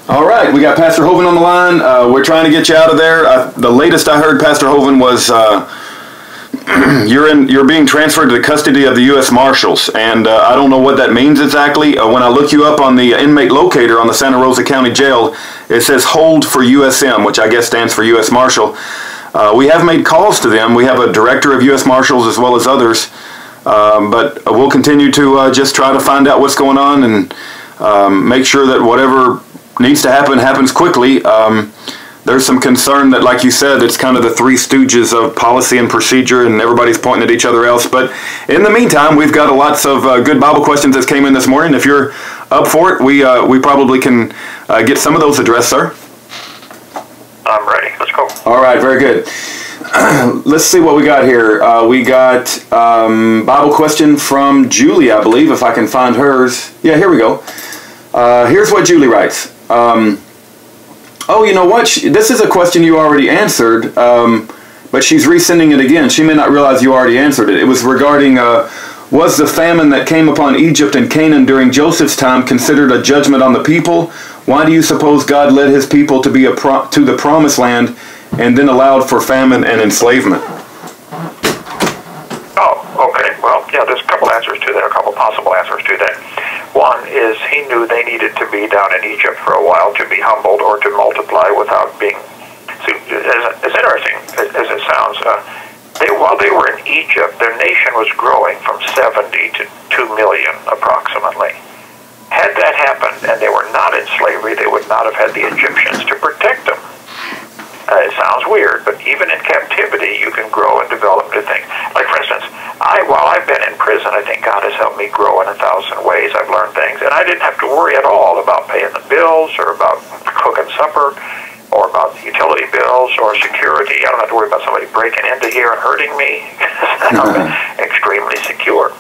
All right, we got Pastor Hovind on the line. We're trying to get you out of there. The latest I heard, Pastor Hovind, was you're being transferred to the custody of the U.S. Marshals, and I don't know what that means exactly. When I look you up on the inmate locator on the Santa Rosa County Jail, it says hold for USM, which I guess stands for U.S. Marshal. We have made calls to them. We have a director of U.S. Marshals as well as others, but we'll continue to just try to find out what's going on and make sure that whatever needs to happen happens quickly. There's some concern that, like you said, it's kind of the three stooges of policy and procedure, and everybody's pointing at each other else. But in the meantime, we've got lots of good Bible questions that came in this morning. If you're up for it, we probably can get some of those addressed, sir. I'm ready. Let's go. All right, very good. Let's see what we got here. We got Bible question from Julie, I believe, if I can find hers. Yeah, here we go. Here's what Julie writes. Oh, you know what? This is a question you already answered, but she's resending it again. She may not realize you already answered it. It was regarding, was the famine that came upon Egypt and Canaan during Joseph's time considered a judgment on the people? Why do you suppose God led his people to to the promised land and then allowed for famine and enslavement? Oh, okay. Well, yeah, there's a couple answers to that, a couple possible answers to that. One is he knew they needed to be down in Egypt for a while to be humbled or to multiply without being... See, as interesting as it sounds, while they were in Egypt, their nation was growing from 70 to 2 million approximately. Had that happened and they were not in slavery, they would not have had the Egyptians to protect them. It sounds weird, but even in captivity, you can grow and develop new things. Like, for instance, while I've been in prison, I think God has helped me grow in 1,000 ways. I've learned things, and I didn't have to worry at all about paying the bills or about cooking supper or about utility bills or security. I don't have to worry about somebody breaking into here and hurting me. I'm extremely secure.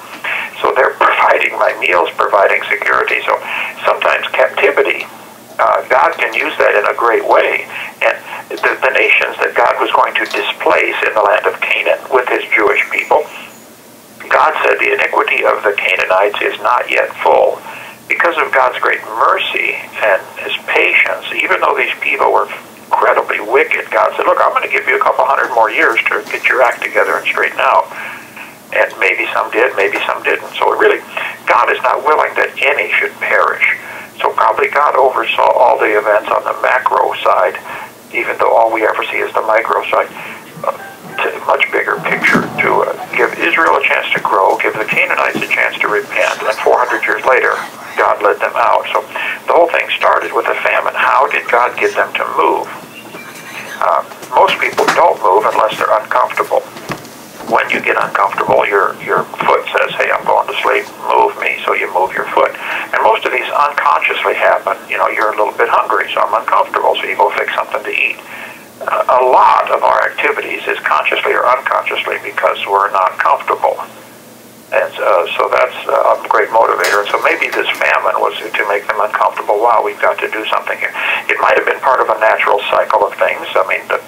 So they're providing my meals, providing security. So sometimes captivity, God can use that in a great way. And the nations that God was going to displace in the land of Canaan with his Jewish people, God said the iniquity of the Canaanites is not yet full. Because of God's great mercy and his patience, even though these people were incredibly wicked, God said, look, I'm going to give you a couple hundred more years to get your act together and straighten out. And maybe some did, maybe some didn't. So really, God is not willing that any should perish. So probably God oversaw all the events on the macro side, even though all we ever see is the micro side. To a much bigger picture, to give Israel a chance to grow, give the Canaanites a chance to repent, and 400 years later, God led them out. So the whole thing started with a famine. How did God get them to move? Most people don't move unless they're uncomfortable. When you get uncomfortable, your foot says, hey, I'm going to sleep, move me, so you move your foot. And most of these unconsciously happen. You know, you're a little bit hungry, so I'm uncomfortable, so you go fix something to eat. A lot of our activities is consciously or unconsciously because we're not comfortable. And so that's a great motivator. And so maybe this famine was to make them uncomfortable. Wow, we've got to do something here. It might have been part of a natural cycle of things. I mean, the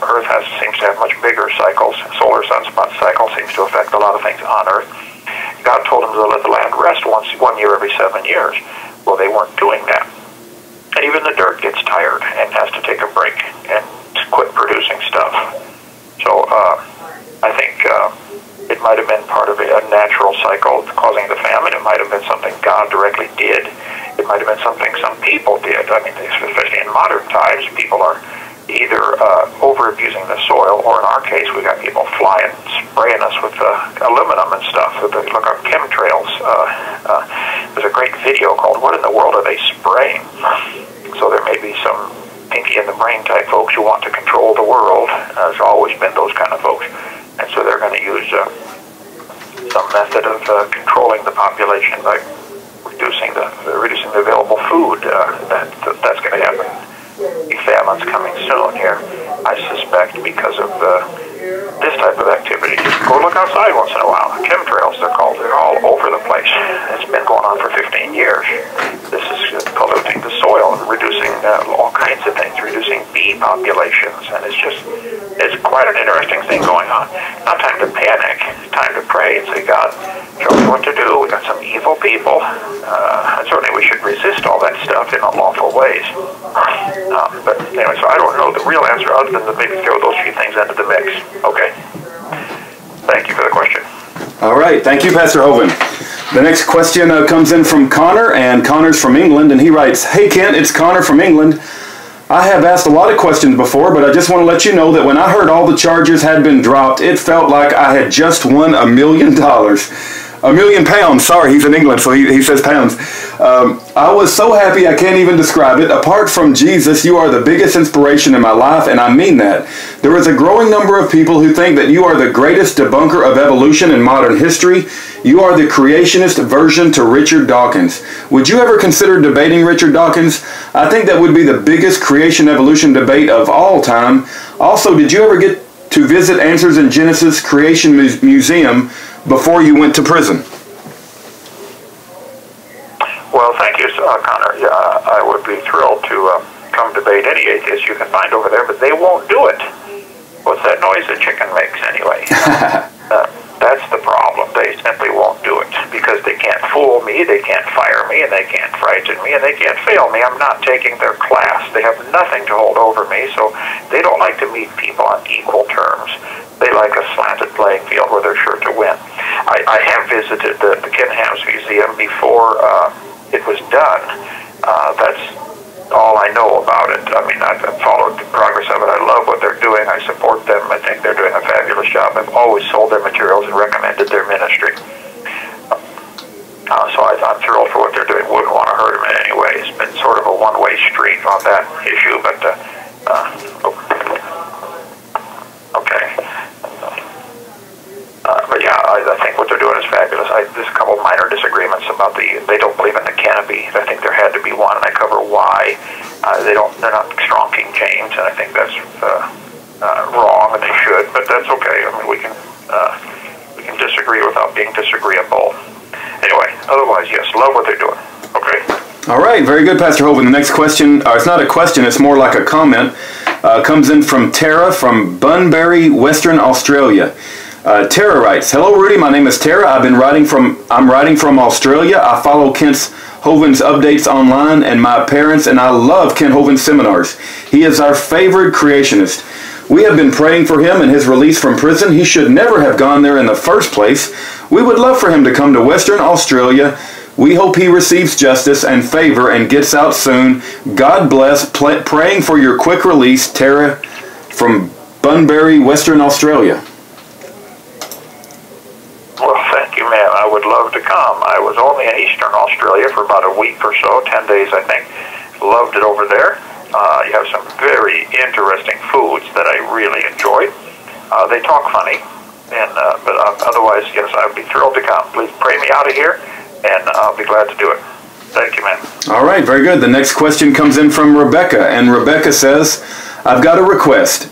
Earth seems to have much bigger cycles. Solar sunspot cycle seems to affect a lot of things on Earth. God told them to let the land rest 1 year every 7 years. Well, they weren't doing that. And even the dirt gets tired and has to take a break and quit producing stuff. So I think it might have been part of a natural cycle causing the famine. It might have been something God directly did. It might have been something some people did. I mean, especially in modern times, people are either over-abusing the soil, or in our case, we got people flying, spraying us with aluminum and stuff. Look up chemtrails. There's a great video called "What in the World Are They Spraying?" So there may be some pinky in the brain type folks who want to control the world. There's always been those kind of folks. And so they're going to use some method of controlling the population by reducing the available food. That's going to happen. The famine's coming soon here, I suspect, because of this type of activity. Just go look outside once in a while. Chemtrails, they're called. They're all over the place. It's been going on for 15 years. This is polluting the soil and reducing all kinds of things, reducing bee populations, and it's quite an interesting thing going on. Not time to panic. It's time to pray and say, God, show me what to do. We got some evil people. And certainly we should resist all that stuff in unlawful ways. But anyway, so I don't know the real answer other than to maybe throw those few things into the mix. Okay. Thank you for the question. All right. Thank you, Pastor Hovind. The next question comes in from Connor, and Connor's from England, and he writes, "Hey, Kent, it's Connor from England. I have asked a lot of questions before, but I just want to let you know that when I heard all the charges had been dropped, it felt like I had just won $1 million. £1 million, sorry, he's in England, so he says pounds. I was so happy I can't even describe it. Apart from Jesus, you are the biggest inspiration in my life, and I mean that. There is a growing number of people who think that you are the greatest debunker of evolution in modern history. You are the creationist version to Richard Dawkins. Would you ever consider debating Richard Dawkins? I think that would be the biggest creation-evolution debate of all time. Also, did you ever get to visit Answers in Genesis Creation Museum before you went to prison?" Well, thank you, Connor. Yeah, I would be thrilled to come debate any atheist you can find over there, but they won't do it. What's that noise the chicken makes, anyway? That's the problem. They simply won't do it because they can't fool me, they can't fire me, and they can't frighten me, and they can't fail me. I'm not taking their class. They have nothing to hold over me, so they don't like to meet people on equal terms. They like a slanted playing field where they're sure to win. I have visited the Kinham's Museum before it was done. That's all I know about it. I mean, I've followed the progress of it. I love what they're doing. I support them. I think they're doing a fabulous job. I've always sold their materials and recommended their ministry. So I'm thrilled for what they're doing. Wouldn't want to hurt them in any way. It's been sort of a one-way street on that issue, but okay. But yeah, I think what they're doing is fabulous. There's a couple minor disagreements about they don't believe in the canopy. I think there had to be one, and I cover why. They're not strong King James, and I think that's wrong, and they should, but that's okay. I mean, we can disagree without being disagreeable. Anyway, otherwise, yes, love what they're doing. Okay. All right, very good, Pastor Hovind. The next question, it's not a question, it's more like a comment, comes in from Tara from Bunbury, Western Australia. Tara writes, "Hello, Rudy. My name is Tara. I'm writing from Australia. I follow Kent's Hovind's updates online, and my parents and I love Kent Hovind's seminars. He is our favorite creationist. We have been praying for him and his release from prison. He should never have gone there in the first place. We would love for him to come to Western Australia. We hope he receives justice and favor and gets out soon. God bless. Praying for your quick release, Tara from Bunbury, Western Australia." Well, thank you, ma'am. I would love to come. I was only in Eastern Australia for about a week or so, 10 days, I think. Loved it over there. You have some very interesting foods that I really enjoyed. They talk funny, but otherwise, yes, I would be thrilled to come. Please pray me out of here, and I'll be glad to do it. Thank you, ma'am. All right, very good. The next question comes in from Rebecca, and Rebecca says, "I've got a request.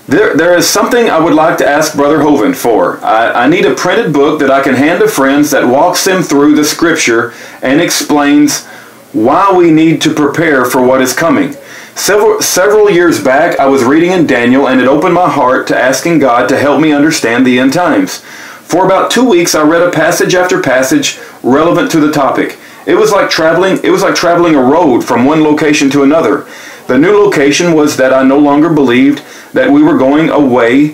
There is something I would like to ask Brother Hovind for. I need a printed book that I can hand to friends that walks them through the Scripture and explains why we need to prepare for what is coming. Several years back, I was reading in Daniel, and it opened my heart to asking God to help me understand the end times. For about 2 weeks, I read a passage after passage relevant to the topic. It was like traveling a road from one location to another. The new location was that I no longer believed that we were going away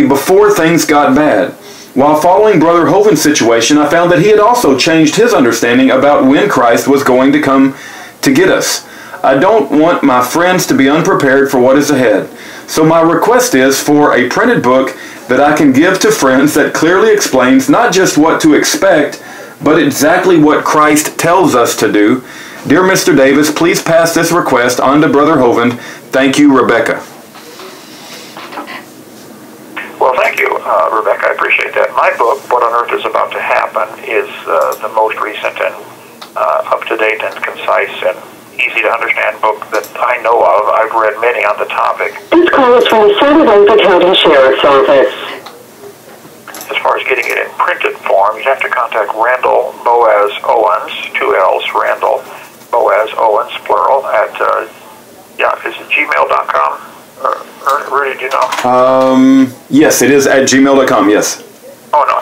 before things got bad. While following Brother Hovind's situation, I found that he had also changed his understanding about when Christ was going to come to get us. I don't want my friends to be unprepared for what is ahead. So my request is for a printed book that I can give to friends that clearly explains not just what to expect, but exactly what Christ tells us to do. Dear Mr. Davis, please pass this request on to Brother Hovind. Thank you, Rebecca." Well, thank you, Rebecca. I appreciate that. My book, What on Earth is About to Happen, is the most recent and up-to-date and concise and easy-to-understand book that I know of. I've read many on the topic. This call is from the San Diego County Sheriff's Office. As far as getting it in printed form, you'd have to contact Randall Boaz Owens, 2 L's, Randall Boaz Owens, plural, at, is it gmail.com? Rudy, do you know? Yes, it is at gmail.com, yes. Oh, no,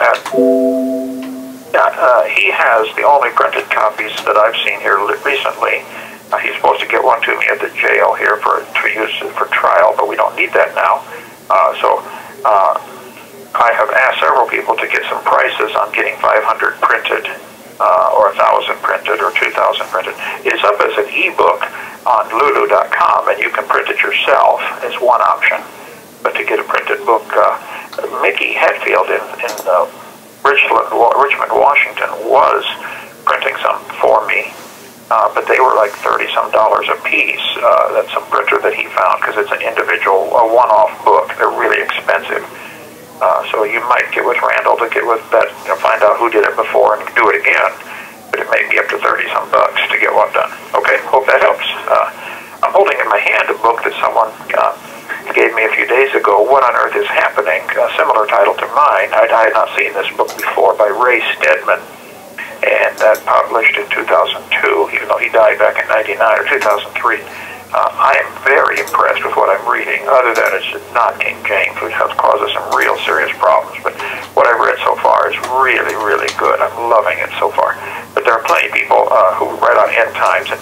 he has the only printed copies that I've seen here recently. He's supposed to get one to me at the jail here to use it for trial, but we don't need that now. So I have asked several people to get some prices on getting 500 printed, or 1,000 printed, or 2,000 printed. It's up as an ebook on lulu.com, and you can print it yourself as one option. But to get a printed book, Mickey Hetfield in Richmond, Washington, was printing some for me. But they were like $30-some a piece. That's some printer that he found, because it's an individual, a one-off book. They're really expensive. So you might get with Randall to get with that, find out who did it before and do it again. But it may be up to $30-some to get one done. Okay, hope that helps. I'm holding in my hand a book that someone gave me a few days ago, What on Earth is Happening? A similar title to mine. I had not seen this book before, by Ray Stedman. And that published in 2002, even though he died back in 99 or 2003. I am very impressed with what I'm reading, other than it's not King James, which has caused us some real serious problems. But what I've read so far is really, really good. I'm loving it so far. But there are plenty of people who write on end times, and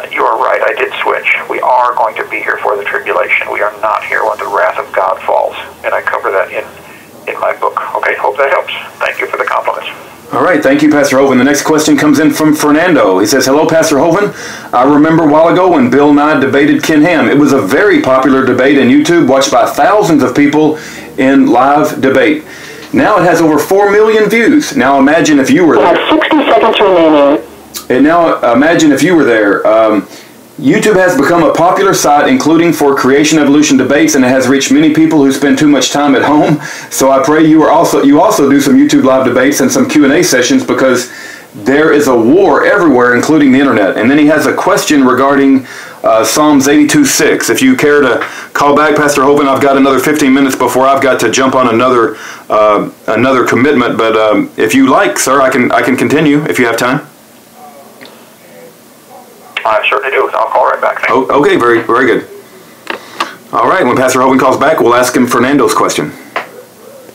you are right, I did switch. We are going to be here for the tribulation. We are not here when the wrath of God falls. And I cover that in my book. Okay, hope that helps. Thank you for the compliments. All right, thank you, Pastor Hovind. The next question comes in from Fernando. He says, hello, Pastor Hovind. I remember a while ago when Bill Nye debated Ken Ham. It was a very popular debate on YouTube, watched by thousands of people in live debate. Now it has over 4 million views. Now imagine if you were there. You have 60 seconds remaining. And now imagine if you were there. YouTube has become a popular site, including for creation evolution debates, and it has reached many people who spend too much time at home. So I pray you also do some YouTube live debates and some Q&A sessions, because there is a war everywhere, including the internet. And then he has a question regarding Psalms 82:6. If you care to call back, Pastor Hovind, I've got another 15 minutes before I've got to jump on another commitment. But if you like, sir, I can continue if you have time. I certainly do. I'll call right back. Okay, very, very good. All right, when Pastor Hovind calls back, we'll ask him Fernando's question.